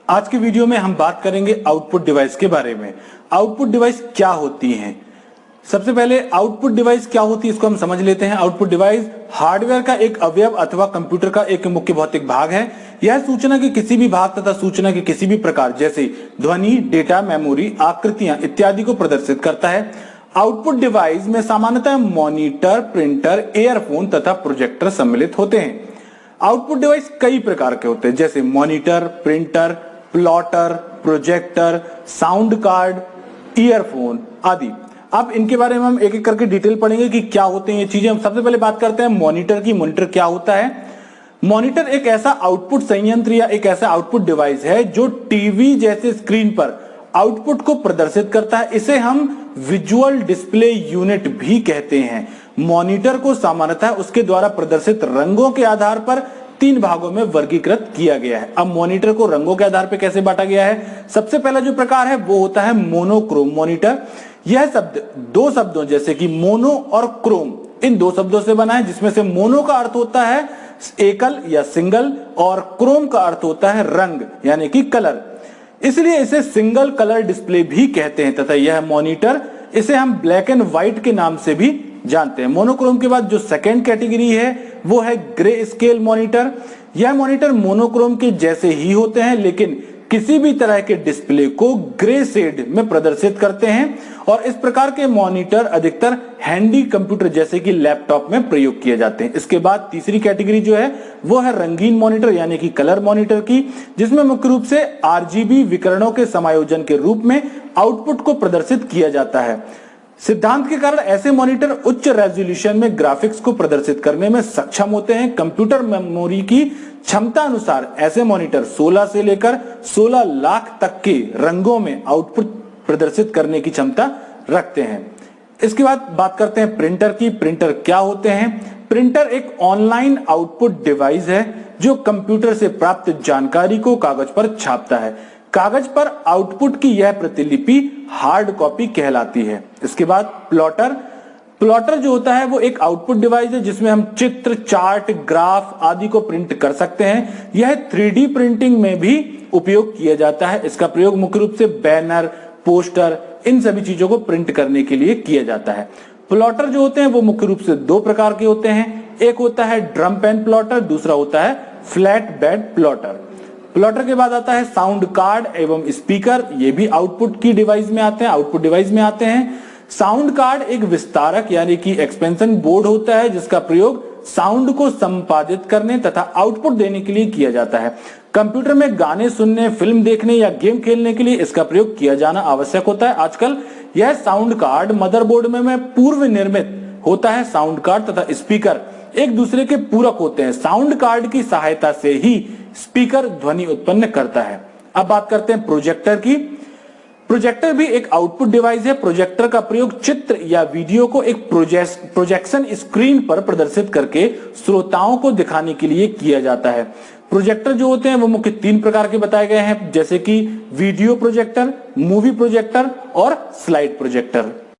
आज की वीडियो में हम बात करेंगे आउटपुट डिवाइस के बारे में। आउटपुट डिवाइस क्या होती हैं? सबसे पहले आउटपुट डिवाइस क्या होती है इसको हम समझ लेते हैं। आउटपुट डिवाइस हार्डवेयर का एक अवयव अथवा कंप्यूटर का एक मुख्य भौतिक भाग है। यह सूचना के किसी भी भाग तथा सूचना के किसी भी प्रकार जैसे ध्वनि, डेटा, मेमोरी, आकृतियां इत्यादि को प्रदर्शित करता है। आउटपुट डिवाइस में सामान्यतः मॉनिटर, प्रिंटर, ईयरफोन तथा प्रोजेक्टर सम्मिलित होते हैं। आउटपुट डिवाइस कई प्रकार के होते हैं जैसे monitor, printer, plotter, projector, sound card, earphone आदि। अब इनके बारे में हम एक एक करके डिटेल पढ़ेंगे कि क्या होते हैं ये चीजें। हम सबसे पहले बात करते हैं मॉनिटर की। मॉनिटर क्या होता है? मॉनिटर एक ऐसा आउटपुट संयंत्र या एक ऐसा आउटपुट डिवाइस है जो टीवी जैसे स्क्रीन पर आउटपुट को प्रदर्शित करता है। इसे हम विजुअल डिस्प्ले यूनिट भी कहते हैं। मॉनिटर को सामान्यतः उसके द्वारा प्रदर्शित रंगों के आधार पर 3 भागों में वर्गीकृत किया गया है। अब मॉनिटर को रंगों के आधार पर कैसे बांटा गया है? सबसे पहला जो प्रकार है वो होता है मोनोक्रोम मॉनिटर। यह शब्द 2 शब्दों जैसे कि मोनो और क्रोम, इन 2 शब्दों से बना है, जिसमें से मोनो का अर्थ होता है एकल या सिंगल और क्रोम का अर्थ होता है रंग यानी कि कलर। इसलिए इसे सिंगल कलर डिस्प्ले भी कहते हैं तथा यह मॉनिटर, इसे हम ब्लैक एंड व्हाइट के नाम से भी जानते हैं। मोनोक्रोम के बाद जो सेकेंड कैटेगरी है वो है ग्रे स्केल मॉनिटर। यह मॉनिटर मोनोक्रोम के जैसे ही होते हैं लेकिन किसी भी तरह के डिस्प्ले को ग्रे शेड में प्रदर्शित करते हैं और इस प्रकार के मॉनिटर अधिकतर हैंडी कंप्यूटर जैसे कि लैपटॉप में प्रयोग किए जाते हैं। इसके बाद तीसरी कैटेगरी जो है वो है रंगीन मॉनिटर यानी कि कलर मॉनिटर की, जिसमें मुख्य रूप से आरजीबी विकिरणों के समायोजन के रूप में आउटपुट को प्रदर्शित किया जाता है। सिद्धांत के कारण ऐसे मॉनिटर उच्च रेजोल्यूशन में ग्राफिक्स को प्रदर्शित करने में सक्षम होते हैं। कंप्यूटर मेमोरी की क्षमता अनुसार ऐसे मॉनिटर 16 से लेकर 16 लाख तक के रंगों में आउटपुट प्रदर्शित करने की क्षमता रखते हैं। इसके बाद बात करते हैं प्रिंटर की। प्रिंटर क्या होते हैं? प्रिंटर एक ऑनलाइन आउटपुट डिवाइस है जो कंप्यूटर से प्राप्त जानकारी को कागज पर छापता है। कागज पर आउटपुट की यह प्रतिलिपि हार्ड कॉपी कहलाती है। इसके बाद प्लॉटर। प्लॉटर जो होता है वो एक आउटपुट डिवाइस है जिसमें हम चित्र, चार्ट, ग्राफ आदि को प्रिंट कर सकते हैं। यह 3D प्रिंटिंग में भी उपयोग किया जाता है। इसका प्रयोग मुख्य रूप से बैनर, पोस्टर, इन सभी चीजों को प्रिंट करने के लिए किया जाता है। प्लॉटर जो होते हैं वो मुख्य रूप से 2 प्रकार के होते हैं। एक होता है ड्रम पेन प्लॉटर, दूसरा होता है फ्लैट बेड प्लॉटर। प्लॉटर के बाद आता है साउंड कार्ड एवं स्पीकर। ये भी आउटपुट की डिवाइस में आते हैं, आउटपुट डिवाइस में आते हैं। साउंड कार्ड एक विस्तारक यानी कि एक्सपेंशन बोर्ड होता है जिसका प्रयोग साउंड को संपादित करने तथा आउटपुट देने के लिए किया जाता है। कंप्यूटर में गाने सुनने, फिल्म देखने या गेम खेलने के लिए इसका प्रयोग किया जाना आवश्यक होता है। आजकल यह साउंड कार्ड मदरबोर्ड में पूर्व निर्मित होता है। साउंड कार्ड तथा स्पीकर एक दूसरे के पूरक होते हैं। साउंड कार्ड की सहायता से ही स्पीकर ध्वनि उत्पन्न करता है। अब बात करते हैं प्रोजेक्टर की। प्रोजेक्टर भी एक आउटपुट डिवाइस है। प्रोजेक्टर का प्रयोग चित्र या वीडियो को एक प्रोजेक्शन स्क्रीन पर प्रदर्शित करके श्रोताओं को दिखाने के लिए किया जाता है। प्रोजेक्टर जो होते हैं वो मुख्य 3 प्रकार के बताए गए हैं जैसे कि वीडियो प्रोजेक्टर, मूवी प्रोजेक्टर और स्लाइड प्रोजेक्टर।